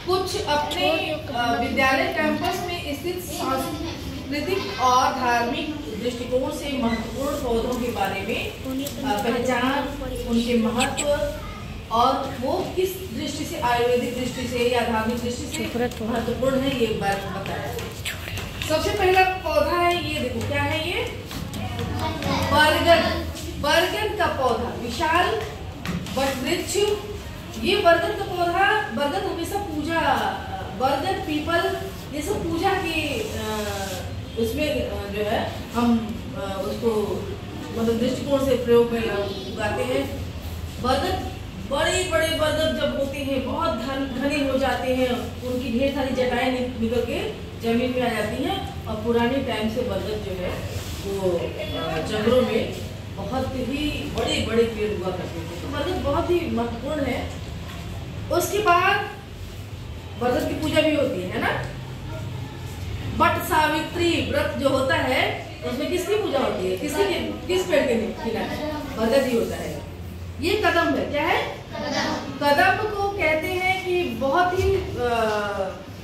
कुछ अपने विद्यालय कैंपस में स्थित सांस्कृतिक और धार्मिक दृष्टिकोण से महत्वपूर्ण पौधों के बारे में पहचान, उनके महत्व और वो किस दृष्टि से, आयुर्वेदिक दृष्टि से या धार्मिक दृष्टि से महत्वपूर्ण है, ये बात बताया। सबसे पहला पौधा है, ये देखो क्या है, ये बरगद। बरगद का पौधा विशाल वटवृक्ष। ये बरगद का पौधा, बरगद हमेशा पूजा, बरगद पीपल ये सब पूजा के उसमें जो है हम उसको मतलब दृष्टिकोण से प्रयोग में उगाते हैं। बरगद, बड़े बड़े बरगद जब होते हैं, बहुत घने हो जाते हैं, उनकी ढेर सारी जटाएं निकल के जमीन में आ जाती हैं और पुराने टाइम से बरगद जो है वो जंगलों में बहुत ही बड़े बड़े पेड़ हुआ करते थे। तो बरगद बहुत ही महत्वपूर्ण है। उसके बाद बरगद की पूजा भी होती है ना। वट सावित्री व्रत जो होता है उसमें किसकी पूजा होती है, किस पेड़ के किनारे? बरगद ही होता है। ये कदम है, क्या है? कदम को कहते हैं कि बहुत ही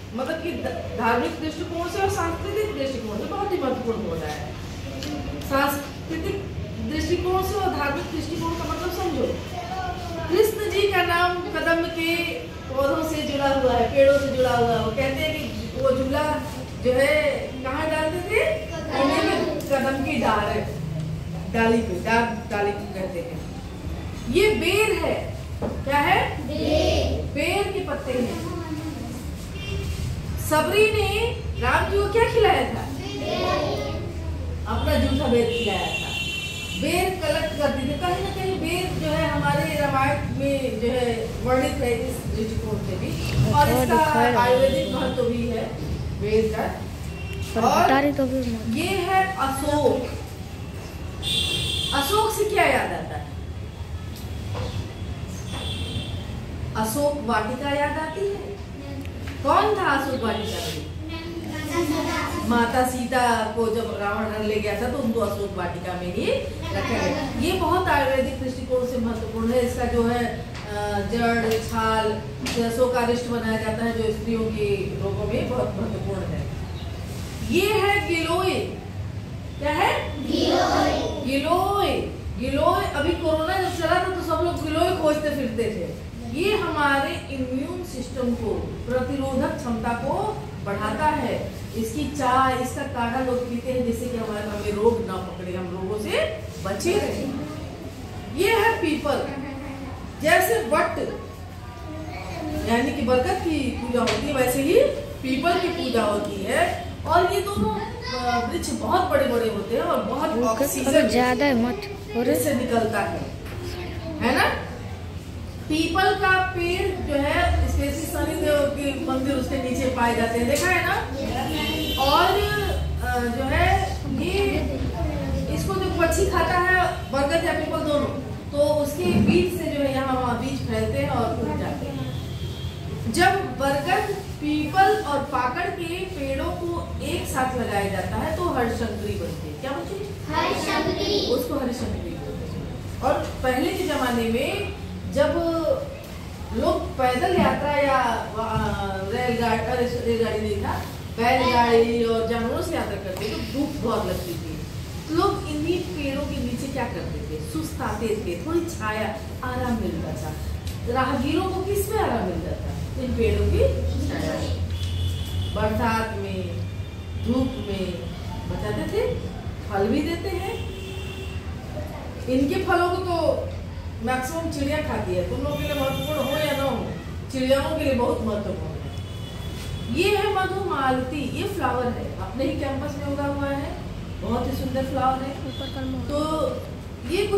मतलब कि धार्मिक दृष्टिकोण से और सांस्कृतिक दृष्टिकोण से बहुत ही महत्वपूर्ण होता है। सांस्कृतिक दृष्टिकोण से और धार्मिक दृष्टिकोण का मतलब समझो। कृष्ण जी का नाम कदम के पौधों से जुड़ा हुआ है, पेड़ों से जुड़ा हुआ है। वो कहते हैं कि वो झूला जो है कहाँ डालते थे? कदम की डाली पे, डाली को कहते हैं। ये बेर है, क्या है? बेर के पत्ते हैं। सबरी ने राम जी को क्या खिलाया था? अपना जूठा बेर खिलाया था। बेर कलेक्ट करती थी। कहीं ना कहीं बेर जो है हमारे रामायण में जो है वर्णित है इस दृष्टिकोण से भी, और इसका आयुर्वेदिक महत्व भी है बेर का। और ये है अशोक। अशोक से क्या याद आता है? अशोक वाटिका याद आती है। कौन था अशोक वाटिका में? माता सीता को जब रावण ले गया था तो उनको अशोक वाटिका में ही रखा गया। ये बहुत आयुर्वेदिक दृष्टिकोण से महत्वपूर्ण है। इसका जो है जड़, छाल से अशोकारिष्ट बनाया जाता है, जो स्त्रियों के रोगों में बहुत महत्वपूर्ण है। ये है गिलोय। क्या है? गिलोय। गिलोय अभी कोरोना जब चला था तो सब लोग गिलोय खोजते फिरते थे। ये हमारे इम्यून सिस्टम को, प्रतिरोधक क्षमता को बढ़ाता है। इसकी चाय, इसका काढ़ा लोग पीते हैं जिससे कि हमें रोग ना पकड़े, हम रोगों से बचे रहें। ये है पीपल। जैसे वट यानी कि बरगद की पूजा होती है, वैसे ही पीपल की पूजा होती है। और ये दोनों वृक्ष बहुत बड़े बड़े होते हैं और बहुत ऑक्सीजन ज्यादा इससे निकलता है ना। पीपल का पेड़ जो है स्पेशली शनिदेव के मंदिर उसके नीचे पाए जाते हैं, देखा है ना। और जो है ये इसको जो पक्षी खाता है, बरगद या पीपल दोनों, तो उसके बीज से जो है यहाँ वहाँ बीज फैलते हैं और उग जाते हैं। जब बरगद, पीपल और पाकड़ के पेड़ों को एक साथ लगाया जाता है तो हरशंकरी बनती है। क्या बनती है? हरशंकरी। उसको हरशंकरी बोलते हैं। और पहले के जमाने में जब लोग पैदल यात्रा या रेलगाड़ी नहीं था, बैलगाड़ी और जानवरों से यात्रा करते तो धूप बहुत लगती थी। तो लोग इन्हीं पेड़ों के नीचे क्या करते थे? सुस्ताते थे, थोड़ी छाया, आराम मिलता था। राहगीरों को किस में आराम मिलता था? इन पेड़ों की छाया। बरसात में, धूप में बचाते थे, फल भी देते हैं। इनके फलों को तो मैक्सिमम चिड़िया खाती है। तुम लोगों के लिए महत्वपूर्ण हो या ना हो, चिड़ियाओं के लिए बहुत महत्वपूर्ण है। ये है मधुमालती। ये फ्लावर है, अपने ही कैंपस में उगा हुआ है, बहुत ही सुंदर फ्लावर है। तो ये कुछ